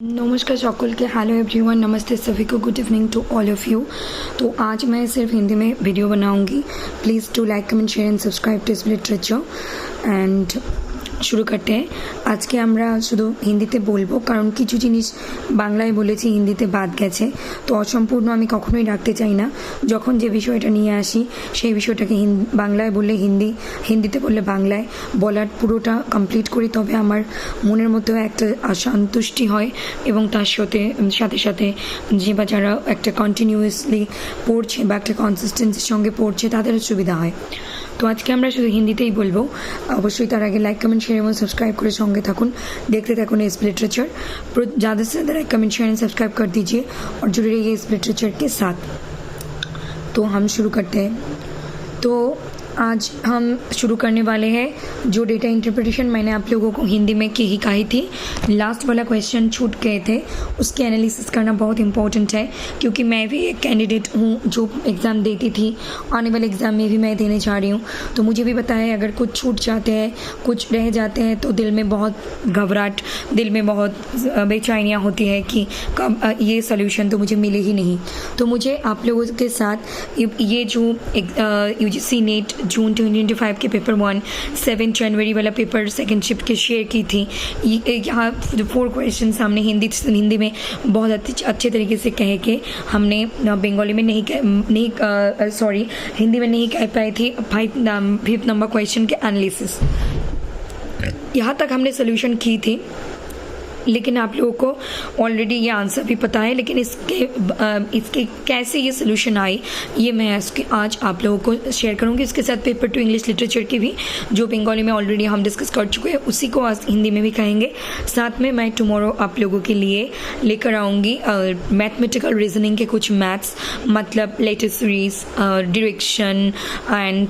नमस्कार सकल के हेलो एवरीवन, नमस्ते सभी को, good evening to all of you. तो आज मैं सिर्फ हिंदी में वीडियो बनाऊंगी। Please to like comment share and subscribe to literature and শুরু করতে আজকে আমরা শুধু হিন্দিতে বলবো, কারণ কিছু জিনিস বাংলায় বলেছি হিন্দিতে বাদ গেছে, তো অসম্পূর্ণ আমি কখনোই রাখতে চাই না। যখন যে বিষয়টা নিয়ে আসি সেই বিষয়টাকে বাংলায় বললে হিন্দিতে বললে বাংলায় বলার পুরোটা কমপ্লিট করি, তবে আমার মনের মধ্যেও একটা সন্তুষ্টি হয় এবং তার সাথে সাথে যে বা যারা একটা কন্টিনিউয়াসলি পড়ছে বা একটা কনসিস্টেন্সির সঙ্গে পড়ছে তাদেরও সুবিধা হয়। তো আজকে আমরা শুধু হিন্দিতেই বলবো। অবশ্যই তার আগে লাইক কমেंट शेयर এবং सब्सक्राइब করে সঙ্গে থাকুন, देखते থাকুন इस लिटरेचर। ज़्यादा से ज़्यादा like comment share and subscribe कर दीजिए और जुड़े रहिए इस लिटरेचर के साथ। तो हम शुरू करते हैं। तो आज हम शुरू करने वाले हैं जो डेटा इंटरप्रिटेशन मैंने आप लोगों को हिंदी में कही थी। लास्ट वाला क्वेश्चन छूट गए थे, उसके एनालिसिस करना बहुत इम्पोर्टेंट है, क्योंकि मैं भी एक कैंडिडेट हूँ जो एग्ज़ाम देती थी। आने वाले एग्ज़ाम में भी मैं देने जा रही हूँ, तो मुझे भी पता है अगर कुछ छूट जाते हैं, कुछ रह जाते हैं, तो दिल में बहुत घबराहट, दिल में बहुत बेचैनियाँ होती है कि कब ये सोल्यूशन तो मुझे मिले ही नहीं। तो मुझे आप लोगों के साथ ये जो UGC नेट जून 2025 के पेपर 1 7 जनवरी वाला पेपर सेकंड शिफ्ट के शेयर की थी। यहाँ 4 क्वेश्चन हमने हिंदी में बहुत अच्छे तरीके से कह के हमने बंगाली में हिंदी में नहीं कह पाई थी। 5th नंबर क्वेश्चन के एनालिसिस यहाँ तक हमने सोल्यूशन की थी, लेकिन आप लोगों को ऑलरेडी ये आंसर भी पता है, लेकिन इसके कैसे ये सोल्यूशन आई ये मैं आज आप लोगों को शेयर करूँगी। इसके साथ पेपर 2 इंग्लिश लिटरेचर की भी, जो बंगाली में ऑलरेडी हम डिस्कस कर चुके हैं, उसी को आज हिंदी में भी कहेंगे। साथ में मैं टुमारो आप लोगों के लिए लेकर आऊँगी मैथमेटिकल रीजनिंग के कुछ मैथ्स, मतलब letter series, direction and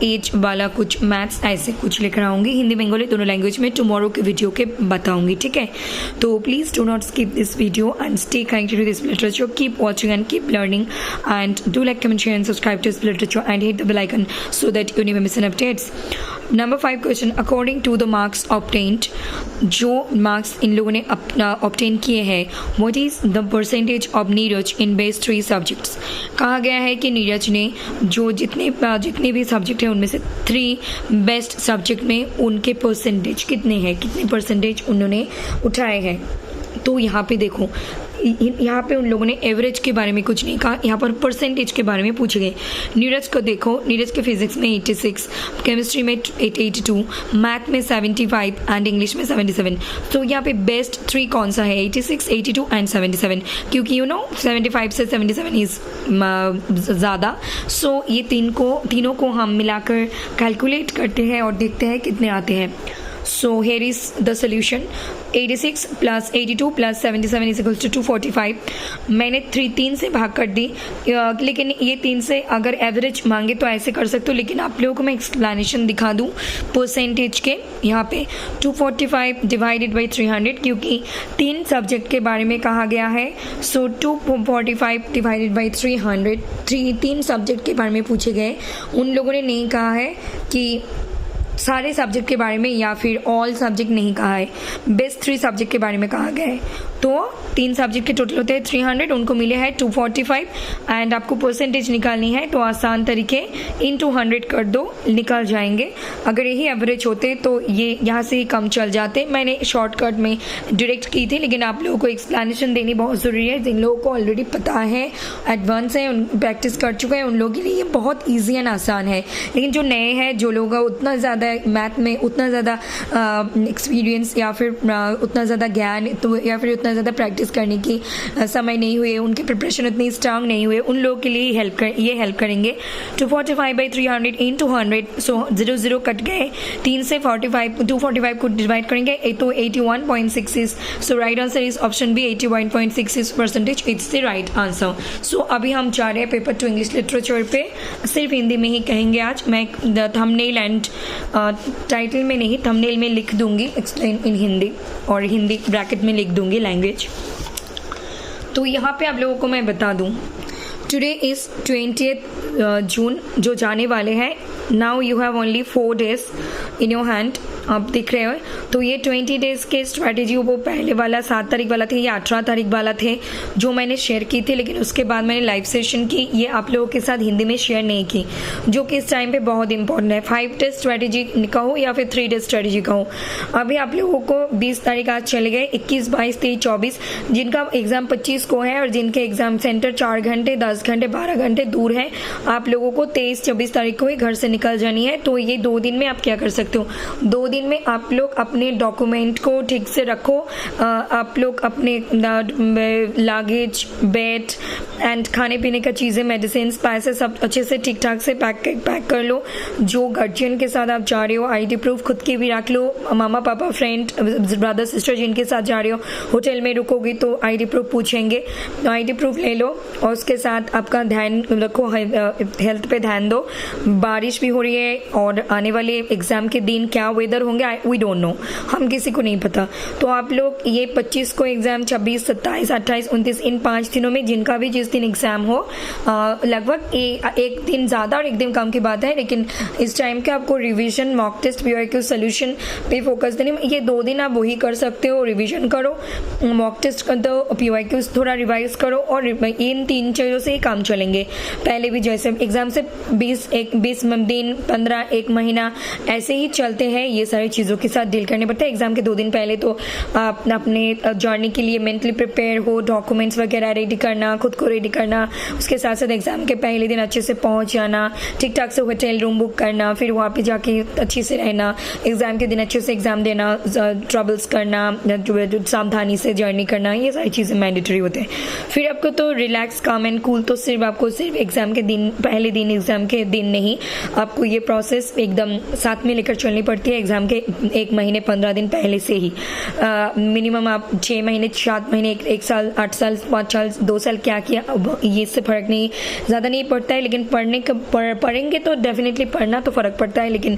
age वाला कुछ मैथ्स, ऐसे कुछ लेकर आऊँगी। हिंदी बंगाली दोनों लैंग्वेज में टुमारो के वीडियो के बताऊँगी, ठीक है। तो please do not skip this video and stay connected to this literature. Keep watching and keep learning and do like comment share and subscribe to this literature and hit the bell icon so that you never miss an updates. Number 5 question, according to the marks obtained, जो marks इन लोगों ने obtain किए हैं, what is the percentage of Neeraj in best 3 subjects. कहा गया है कि नीरज ने जो जितने भी सब्जेक्ट हैं उनमें से 3 बेस्ट सब्जेक्ट में उनके परसेंटेज कितने परसेंटेज उन्होंने उठाए हैं। तो यहाँ पे देखो, यहाँ पे उन लोगों ने एवरेज के बारे में कुछ नहीं कहा, यहाँ पर परसेंटेज के बारे में पूछे गए। नीरज को देखो, नीरज के फिजिक्स में 86, केमिस्ट्री में 82, मैथ में 75 एंड इंग्लिश में 77। तो यहाँ पे बेस्ट 3 कौन सा है? 86, 82 एंड 77, क्योंकि 75 से 77 इज़ ज़्यादा। सो ये तीनों को हम मिलाकर कैलकुलेट करते हैं और देखते हैं कितने आते हैं। So here is the solution. 86 plus 82 plus 77 is equals to 245। मैंने 3 से भाग कर दी, लेकिन ये 3 से अगर एवरेज मांगे तो ऐसे कर सकते हो, लेकिन आप लोगों को मैं एक्सप्लेनेशन दिखा दूँ परसेंटेज के। यहाँ पे 245 डिवाइडेड बाई 300, क्योंकि 3 सब्जेक्ट के बारे में कहा गया है। सो 245 डिवाइडेड बाई 300, 3 सब्जेक्ट के बारे में पूछे गए। उन लोगों ने नहीं कहा है कि सारे सब्जेक्ट के बारे में या फिर ऑल सब्जेक्ट नहीं कहा है, बेस्ट 3 सब्जेक्ट के बारे में कहा गया है। तो 3 सब्जेक्ट के टोटल होते हैं 300, उनको मिले हैं 245 एंड आपको परसेंटेज निकालनी है तो आसान तरीके इन 200 कर दो, निकल जाएंगे। अगर यही एवरेज होते तो ये यहाँ से ही कम चल जाते। मैंने शॉर्टकट में डायरेक्ट की थी, लेकिन आप लोगों को एक्सप्लेनेशन देनी बहुत ज़रूरी है। जिन लोगों को ऑलरेडी पता है, एडवांस है, प्रैक्टिस कर चुके हैं, उन लोगों के लिए ये बहुत ईजी एंड आसान है। लेकिन जो नए हैं, जो लोग उतना ज़्यादा मैथ में उतना ज़्यादा एक्सपीरियंस या फिर उतना ज़्यादा ज्ञान तो या फिर उतना ज़्यादा प्रैक्टिस करने की समय नहीं हुए, उनकी प्रिपरेशन उतनी स्ट्रांग नहीं हुए, उन लोगों के लिए ये हेल्प करेंगे। 245 बाई 300 इन 200, सो 0 कट गए। 3 से 245 को डिवाइड करेंगे तो 81.66। So right answer is option B, 81.66% it's the right answer. So अभी हम जा रहे हैं पेपर 2 इंग्लिश लिटरेचर पे, सिर्फ हिंदी में ही कहेंगे आज। मैं थंबनेल एंड टाइटल में नहीं, थंबनेल में लिख दूंगी एक्सप्लेन इन हिंदी और हिंदी ब्रैकेट में लिख दूंगी लैंग्वेज। तो यहाँ पे आप लोगों को मैं बता दूँ, टुडे इज़ 20th जून जो जाने वाले हैं। Now you have only 4 days in your hand आप दिख रहे हो। तो ये 20 डेज़ के स्ट्रैटेजी वो पहले वाला 7 तारीख वाला थे, ये 18 तारीख वाला थे जो मैंने शेयर की थी, लेकिन उसके बाद मैंने लाइव सेशन की, ये आप लोगों के साथ हिंदी में शेयर नहीं की, जो कि इस टाइम पे बहुत इंपॉर्टेंट है। 5 डेज स्ट्रैटेजी कहो या फिर 3 डेज स्ट्रैटेजी कहो। अभी आप लोगों को 20 तारीख आज चले गए, 21, 22, 23, 24 जिनका एग्ज़ाम 25 को है और जिनके एग्ज़ाम सेंटर 4 घंटे 10 घंटे 12 घंटे दूर है, आप लोगों को 23, 24 तारीख को ही घर से निकल जानी है। तो ये 2 दिन में आप क्या कर सकते हो, 2 दिन में आप लोग अपने डॉक्यूमेंट को ठीक से रखो, आप लोग अपने लगेज, बेड एंड खाने पीने का चीज़ें, मेडिसिन, पैसे सब अच्छे से ठीक ठाक से पैक कर लो। जो गार्जियन के साथ आप जा रहे हो, आईडी प्रूफ खुद की भी रख लो, मामा पापा फ्रेंड ब्रदर सिस्टर जिनके साथ जा रहे हो, होटल में रुकोगी तो आईडी प्रूफ पूछेंगे, तो आईडी प्रूफ ले लो और उसके साथ आपका ध्यान रखो, हेल्थ पे ध्यान दो। बारिश भी हो रही है और आने वाले एग्ज़ाम के दिन क्या वेदर होंगे वी डोंट नो, हम किसी को नहीं पता। तो आप लोग ये 25 को एग्ज़ाम, 26, 27, 28, 29 इन 5 दिनों में जिनका भी जिस दिन एग्ज़ाम हो, लगभग एक दिन ज़्यादा और एक दिन कम की बात है, लेकिन इस टाइम के आपको revision, mock test, PYQ solution पे फोकस देने। ये 2 दिन आप वही कर सकते हो, रिवीजन करो, मॉक टेस्ट कर दो, PYQ थोड़ा रिवाइज करो और इन 3 चीज़ों से ही काम चलेंगे। पहले भी जैसे एग्ज़ाम से 20 दिन, 15, 1 महीना ऐसे ही चलते हैं, ये सारी चीज़ों के साथ डील करने पड़ते हैं। एग्ज़ाम के 2 दिन पहले तो आप अपने जर्नी के लिए मेंटली प्रिपेयर हो, डॉक्यूमेंट्स वगैरह रेडी करना, खुद को रेडी करना, उसके साथ साथ एग्ज़ाम के पहले दिन अच्छे से पहुंच जाना, ठीक ठाक से होटल रूम बुक करना, फिर वहाँ पे जाके अच्छे से रहना, एग्ज़ाम के दिन अच्छे से एग्ज़ाम देना, ट्रबल्स करना, सावधानी से जर्नी करना, ये सारी चीज़ें मैंडेटरी होते हैं। फिर आपको तो रिलैक्स, काम एंड कूल तो सिर्फ एग्ज़ाम के दिन, पहले दिन एग्ज़ाम के दिन नहीं, आपको ये प्रोसेस एकदम साथ में लेकर चलनी पड़ती है एग्ज़ाम के 1 महीने 15 दिन पहले से ही। मिनिमम आप 6 महीने, 7 महीने, 1 साल, 8 साल, 5 साल, 2 साल क्या किया, अब ये इससे फ़र्क नहीं, ज़्यादा नहीं पड़ता है, लेकिन पढ़ेंगे तो डेफिनेटली पढ़ना तो फ़र्क पड़ता है, लेकिन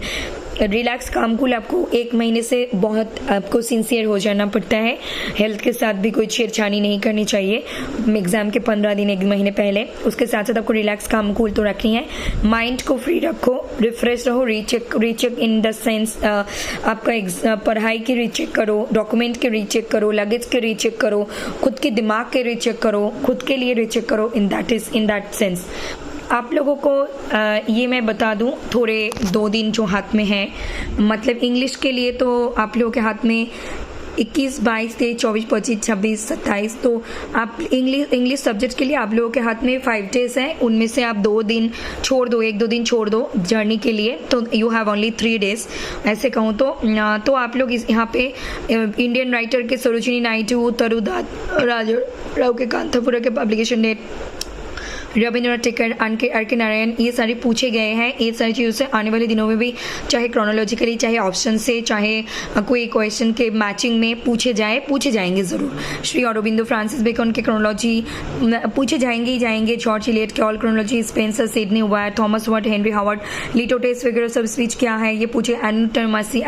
रिलैक्स, काम कूल आपको 1 महीने से बहुत आपको सिंसियर हो जाना पड़ता है। हेल्थ के साथ भी कोई छेड़छाड़ी नहीं करनी चाहिए एग्ज़ाम के 15 दिन, 1 महीने पहले। उसके साथ साथ आपको रिलैक्स, काम कूल तो रखनी है। माइंड को फ्री रखो, रिफ्रेश रहो, रीचेक इन द सेंस आपका पढ़ाई की रीचेक करो, डॉक्यूमेंट के रीचेक करो, लगेज के रीचेक करो, खुद के दिमाग के रीचेक करो, खुद के लिए रीचेक करो। इन दैट सेंस आप लोगों को ये मैं बता दूं, थोड़े 2 दिन जो हाथ में है, मतलब इंग्लिश के लिए तो आप लोगों के हाथ में 21, 22, 23, 24, 25, 26, 27, तो आप इंग्लिश सब्जेक्ट के लिए आप लोगों के हाथ में 5 डेज हैं, उनमें से आप 2 दिन छोड़ दो, 1-2 दिन छोड़ दो जर्नी के लिए, तो यू हैव ओनली 3 डेज ऐसे कहूँ तो आप लोग यहाँ पे इंडियन राइटर के सरोजिनी नायडू, तरुदास राव के कांतापुरा के पब्लिकेशन डेट, रविंद्रनाथ टैगोर, आर.के. नारायण, ये सारे पूछे गए हैं। ये सारी चीज़ों से आने वाले दिनों में भी चाहे क्रोनोलॉजिकली, चाहे ऑप्शन से, चाहे कोई क्वेश्चन के मैचिंग में पूछे जाएंगे ज़रूर। श्री अरबिंदो, फ्रांसिस बेकन के क्रोनोलॉजी पूछे जाएंगे ही जाएंगे, जॉर्ज इलियट के all chronology, Spencer, Sidney wire, Thomas Ward, Henry Howard, litotes वगैरह सब स्पीच क्या है ये पूछे, antonomasia,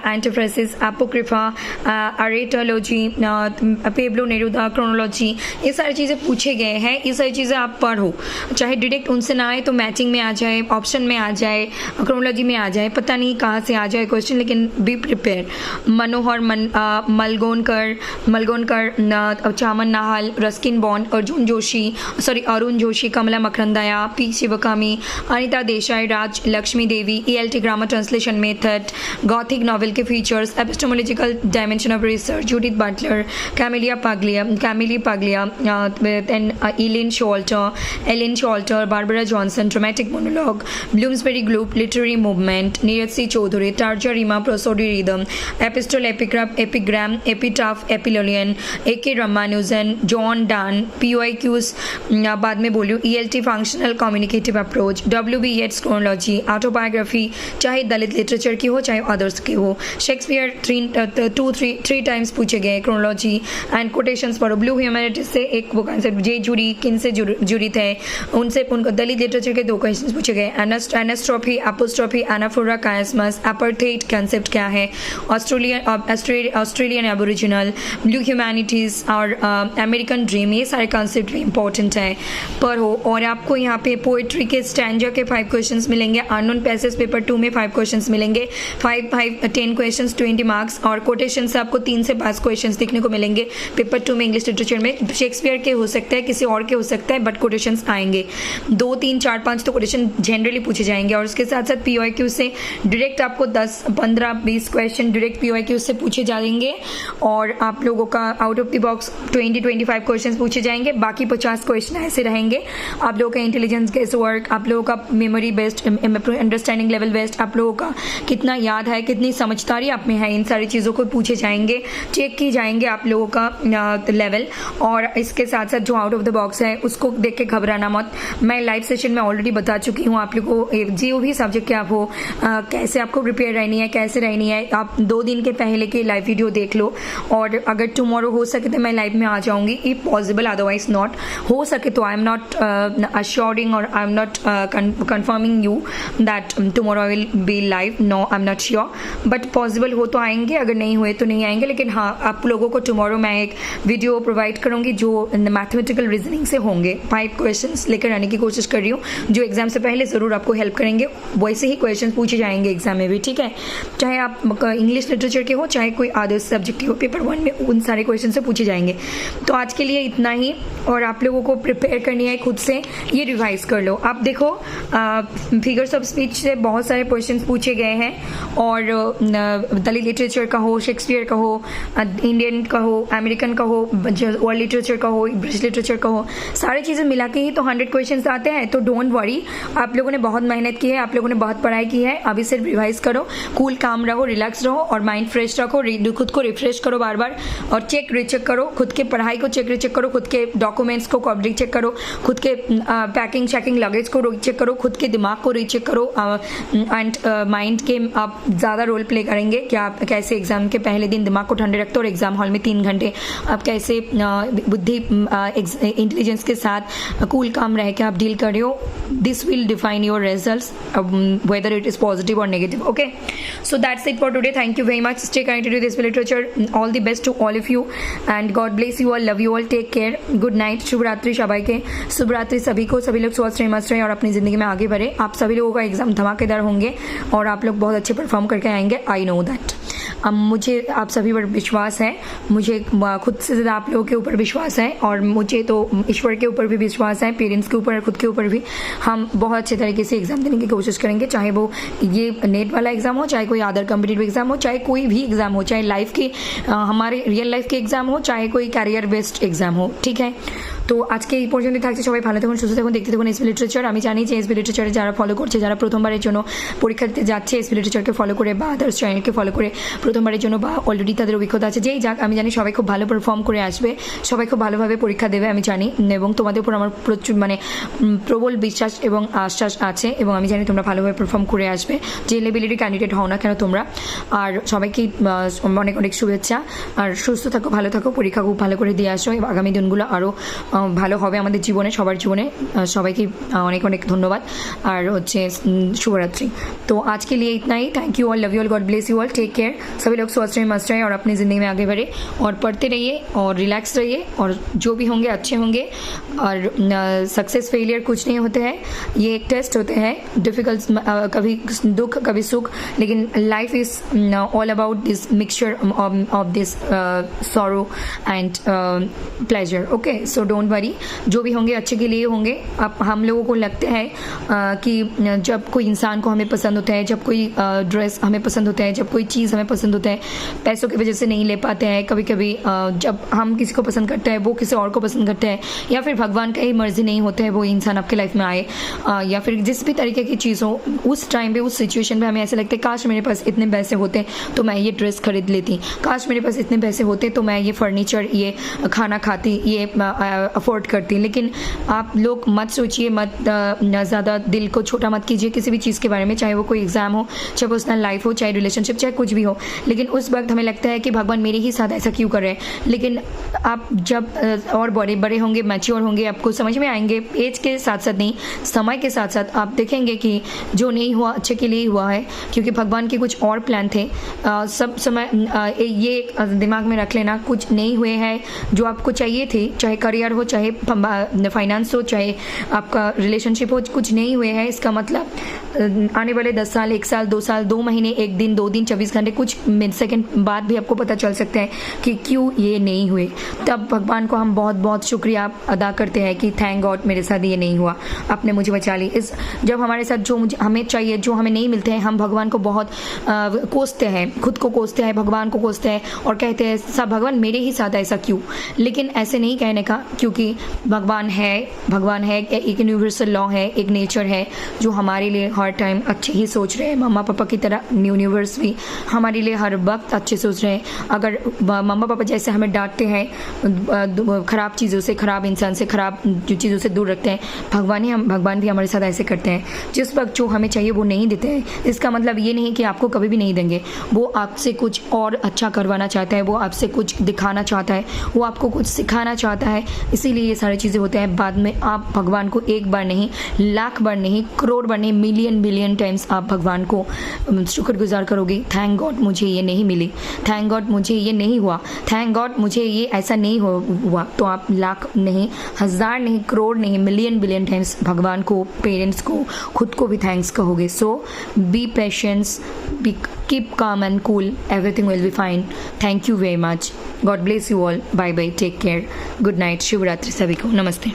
antiphrasis, apocrypha, aretology, Pablo Neruda chronology, ये सारी चीज़ें पूछे गए हैं। ये सारी चीज़ें आप पढ़ो, चाहे डायरेक्ट उनसे ना आए तो मैचिंग में आ जाए, ऑप्शन में आ जाए, क्रोनोलॉजी में आ जाए, पता नहीं कहाँ से आ जाए क्वेश्चन, लेकिन be prepare. Manohar Malgonkar, Chaman Nahal, Ruskin Bond, Arun Joshi, Kamala Markandaya, P Sivakami, Anita Desai, Raj Lakshmi Devi, ELT grammar translation method, gothic novel के features, epistemological dimension of research, Judith Butler, Camille Paglia, Elaine Showalter, Barbara Johnson, dramatic monologue, Bloomsbury group, literary movement, Nirad C Chaudhuri, terza rima, prosody rhythm, epistle, epigram, epitaph, epyllion, A.K. Ramanujan, John Donne, PYQs बाद में बोलियो, ELT functional communicative approach, W.B. Yeats chronology, autobiography, चाहे Dalit literature की हो चाहे others की हो, Shakespeare 3 times पूछे गए, क्रोनोलॉजी एंड कोटेशंस पढ़ो। ब्लू ह्यूमैनिटीज से एक वो कॉन्सेप्ट, जे जूरी, किन से जुड़ी थे, उनसे उनको दलित लिटरेचर के 2 क्वेश्चन पूछे गए। एनास्ट्रोफी, एपोस्ट्रोफी, एनाफोरा, कायस्मस, अपार्थाइड कंसेप्ट क्या है, ऑस्ट्रेलियन एबोरिजिनल, ब्लू ह्यूमैनिटीज़ और अमेरिकन ड्रीम, ये सारे कंसेप्ट भी इंपॉर्टेंट है पर हो। और आपको यहाँ पे पोइट्री के स्टैंजा के 5 क्वेश्चंस मिलेंगे, अननोन पैसेज पेपर 2 में 5 क्वेश्चंस मिलेंगे, 10 क्वेश्चंस 20 मार्क्स, और कोटेशन से आपको 3 से 5 क्वेश्चंस देखने को मिलेंगे पेपर 2 में इंग्लिश लिटरेचर में। शेक्सपियर के हो सकता है, किसी और के हो सकता है, बट कोटेशंस आएंगे 2, 3, 4, 5 तो कोटेशन जनरली पूछे जाएंगे। और उसके साथ साथ PYQ से डायरेक्ट आपको 10, 15, 20 क्वेश्चन डायरेक्ट PYQ से पूछे जाएंगे और आप लोगों का out of the box 20-25 question पूछे जाएंगे। बाकी 50 क्वेश्चन ऐसे रहेंगे। आप लोगों का इंटेलिजेंस गेस वर्क, आप लोगों का memory based, understanding level based, आप लोगों का कितना याद है, कितनी समझदारी आप में है, इन सारी चीज़ों को पूछे जाएंगे, चेक की जाएंगे आप लोगों का लेवल। और इसके साथ साथ जो आउट ऑफ द बॉक्स है उसको देख के घबराना मत। मैं लाइव सेशन में ऑलरेडी बता चुकी हूँ आप लोगों को, जो भी सब्जेक्ट के आप हो, कैसे आपको प्रिपेयर रहनी है, कैसे रहनी है। आप 2 दिन के पहले की लाइव वीडियो देख लो, और अगर टुमारो हो सके तो मैं लाइव में आ जाऊंगी, इफ पॉसिबल, अदरवाइज नॉट। हो सके तो आई एम नॉट अश्योरिंग और I am not confirming you that tomorrow I will be live, no I am not sure, but possible हो तो आएंगे, अगर नहीं हुए तो नहीं आएंगे। लेकिन हाँ, आप लोगों को टुमारो मैं एक वीडियो प्रोवाइड करूंगी जो मैथमेटिकल रीजनिंग से होंगे। 5 क्वेश्चंस लेकर आने की कोशिश कर रही हूँ जो एग्जाम से पहले ज़रूर आपको हेल्प करेंगे। वैसे ही क्वेश्चन पूछे जाएंगे एग्जाम में भी, ठीक है, चाहे आप इंग्लिश लिटरेचर के हो, चाहे कोई अदर सब्जेक्ट के हो, पेपर 1 में उन सारे क्वेश्चन से पूछे जाएंगे। तो आज के लिए इतना ही, और आप लोगों को प्रिपेयर करनी है खुद से, ये रिवाइज कर लो। आप देखो फिगर्स ऑफ स्पीच से बहुत सारे क्वेश्चन पूछे गए हैं, और दलित लिटरेचर का हो, शेक्सपियर का हो, इंडियन का हो, अमेरिकन का हो, वर्ल्ड लिटरेचर का हो, ब्रिटिश लिटरेचर का हो, सारी चीज़ें मिला के ही तो 100 क्वेश्चन आते हैं। तो डोंट वरी, आप लोगों ने बहुत मेहनत की है, आप लोगों ने बहुत पढ़ाई की है, अभी सिर्फ रिवाइज करो, कूल काम रहो, रिलैक्स रहो और माइंड फ्रेश रखो, खुद को रिफ्रेश करो बार बार, और चेक रीचेक करो, खुद के पढ़ाई को चेक रीचेक करो, खुद के डॉक्यूमेंट्स को रीचेक करो, खुद के पैकिंग चेकिंग लगेज को रीचेक करो, खुद के दिमाग को रीचेक करो, एंड माइंड के आप ज़्यादा रोल प्ले करेंगे कि आप कैसे एग्जाम के पहले दिन दिमाग को ठंडे रखते हो और एग्जाम हॉल में 3 घंटे आप कैसे बुद्धि इंटेलिजेंस के साथ कूल काम रह के आप डील कर रहे हो। This will define your results, whether it is positive or negative. Okay, so that's it for today. Thank you very much. Stay connected with SP Literature. All the best to all of you, and God bless you all. Love you all. Take care. Good night. शुभ रात्रि सबाई के, शुभ रात्रि सभी को। सभी लोग स्वस्थ रहे, मस्त रहे और अपनी ज़िंदगी में आगे बढ़े। आप सभी लोगों का एग्जाम धमाकेदार होंगे और आप लोग बहुत अच्छे परफॉर्म करके आएंगे। I know that. अब मुझे आप सभी पर विश्वास है, मुझे खुद से ज़्यादा आप लोगों के ऊपर विश्वास है, और मुझे तो ईश्वर के ऊपर भी विश्वास है, पेरेंट्स के ऊपर, खुद के ऊपर भी। हम बहुत अच्छे तरीके से एग्ज़ाम देने की कोशिश करेंगे, चाहे वो ये नेट वाला एग्ज़ाम हो, चाहे कोई अदर कम्पिटिटिव एग्ज़ाम हो, चाहे कोई भी एग्ज़ाम हो, चाहे लाइफ के हमारे रियल लाइफ के एग्ज़ाम हो, चाहे कोई कैरियर बेस्ड एग्ज़ाम हो, ठीक है। তো আজকে এই পর্যন্ত থাকছে। সবাই ভালো থাকুন, সুস্থ থাকুন, দেখতে থাকুন এসপি লিটারেচার। আমি জানি যে এসপি লিটারেচারে যারা ফলো করছে, যারা প্রথমবারের জন্য পরীক্ষা দিতে যাচ্ছে এসপি লিটারেচারকে ফলো করে বা আদার্স চ্যানেলকে ফলো করে প্রথমবারের জন্য বা অলরেডি তাদের অভিজ্ঞতা আছে, যেই যাক আমি জানি সবাই খুব ভালো পারফর্ম করে আসবে, সবাই খুব ভালোভাবে পরীক্ষা দেবে আমি জানি, এবং তোমাদের উপর আমার প্রচুর প্রবল বিশ্বাস এবং আশ্বাস আছে, এবং আমি জানি তোমরা ভালোভাবে পারফর্ম করে আসবে, যে লেভেলেরই ক্যান্ডিডেট হও না কেন তোমরা। আর সবাইকে অনেক অনেক শুভেচ্ছা, আর সুস্থ থাকো, ভালো থাকো, পরীক্ষা খুব ভালো করে দিয়ে আসো, এবং আগামী দিনগুলো আরও ভালো হবে আমাদের জীবনে, সবার জীবনে। সবাইকে অনেক অনেক ধন্যবাদ, আর হচ্ছে शुभरात्रि। तो आज के लिए इतना ही। Thank you all, love you all, god bless you all, take care. सभी लोग स्वस्थ रहे, मस्त रहे और अपनी ज़िंदगी में आगे बढ़े, और पढ़ते रहिए और रिलैक्स रहिए, और जो भी होंगे अच्छे होंगे। और सक्सेस फेलियर कुछ नहीं होते हैं, ये एक टेस्ट होते हैं, डिफ़िकल्ट, कभी दुख कभी सुख, लेकिन life is all about this mixture of this sorrow and pleasure. Okay, so don't worry, जो भी होंगे अच्छे के लिए होंगे। अब हम लोगों को लगता है कि जब कोई इंसान को हमें पसंद होता है, जब कोई ड्रेस हमें पसंद होता है, जब कोई चीज़ हमें पसंद होता है, पैसों की वजह से नहीं ले पाते हैं, कभी कभी जब हम किसी को पसंद करते हैं वो किसी और को पसंद करते हैं, या फिर भगवान का ही मर्जी नहीं होता है वो इंसान आपके लाइफ में आए, या फिर जिस भी तरीके की चीज़ हो, उस टाइम पे, उस सिचुएशन पे हमें ऐसा लगता है काश मेरे पास इतने पैसे होते तो मैं ये ड्रेस खरीद लेती, काश मेरे पास इतने पैसे होते तो मैं ये फर्नीचर, ये खाना खाती, ये अफोर्ड करती। लेकिन आप लोग मत सोचिए, मत ज़्यादा दिल को छोटा मत कीजिए किसी भी चीज़ के बारे में, चाहे वो कोई एग्ज़ाम हो, चाहे पर्सनल लाइफ हो, चाहे रिलेशनशिप, चाहे कुछ भी हो। लेकिन उस वक्त हमें लगता है कि भगवान मेरे ही साथ ऐसा क्यों कर रहे हैं। लेकिन आप जब और बड़े बड़े होंगे, मैच्योर होंगे, आपको समझ में आएंगे, एज के साथ साथ नहीं, समय के साथ साथ आप देखेंगे कि जो नहीं हुआ अच्छे के लिए ही हुआ है, क्योंकि भगवान के कुछ और प्लान थे। सब समय ये दिमाग में रख लेना, कुछ नहीं हुए हैं जो आपको चाहिए थे, चाहे करियर हो, चाहे फाइनेंस हो, चाहे आपका रिलेशनशिप हो, कुछ नहीं हुए हैं। इसका मतलब आने वाले 10 साल, 1 साल, 2 साल, 2 महीने, 1 दिन, 2 दिन, 24 घंटे, कुछ सेकंड बाद भी आपको पता चल सकते हैं कि क्यों ये नहीं हुए। तब भगवान को हम बहुत बहुत शुक्रिया अदा करते हैं कि थैंक गॉड मेरे साथ ये नहीं हुआ, आपने मुझे बचा ली। जब हमारे साथ जो हमें चाहिए, जो हमें नहीं मिलते हैं, हम भगवान को बहुत कोसते हैं, खुद को कोसते हैं, भगवान को कोसते हैं और कहते हैं सब भगवान मेरे ही साथ ऐसा क्यों। लेकिन ऐसे नहीं कहने का, क्योंकि भगवान है एक यूनिवर्सल लॉ है, एक नेचर है जो हमारे लिए हर टाइम अच्छे ही सोच रहे हैं। मम्मा पापा की तरह यूनिवर्स भी हमारे लिए हर वक्त अच्छे सोच रहे हैं। अगर मम्मा पापा जैसे हमें डांटते हैं, ख़राब चीज़ों से, ख़राब इंसान से, ख़राब जो चीज़ों से दूर रखते हैं, भगवान भी हमारे साथ ऐसे करते हैं। जिस वक्त जो हमें चाहिए वो नहीं देते हैं, इसका मतलब ये नहीं कि आपको कभी भी नहीं देंगे। वो आपसे कुछ और अच्छा करवाना चाहता है, वो आपसे कुछ दिखाना चाहता है, वो आपको कुछ सिखाना चाहता है, इसीलिए ये सारी चीज़ें होते हैं। बाद में आप भगवान को एक बार नहीं, लाख बार नहीं, करोड़ बार नहीं, मिलियन बिलियन टाइम्स आप भगवान को शुक्रगुजार करोगे। थैंक गॉड मुझे ये नहीं मिली, थैंक गॉड मुझे ये नहीं हुआ, थैंक गॉड मुझे ये ऐसा नहीं हुआ। तो आप लाख नहीं, हज़ार नहीं, करोड़ नहीं, मिलियन बिलियन टाइम्स भगवान को, पेरेंट्स को, खुद को भी थैंक्स कहोगे। So be patience, keep calm and cool, everything will be fine. Thank you very much. God bless you all. Bye bye, take care. Good night, Shivratri सभी को, नमस्ते।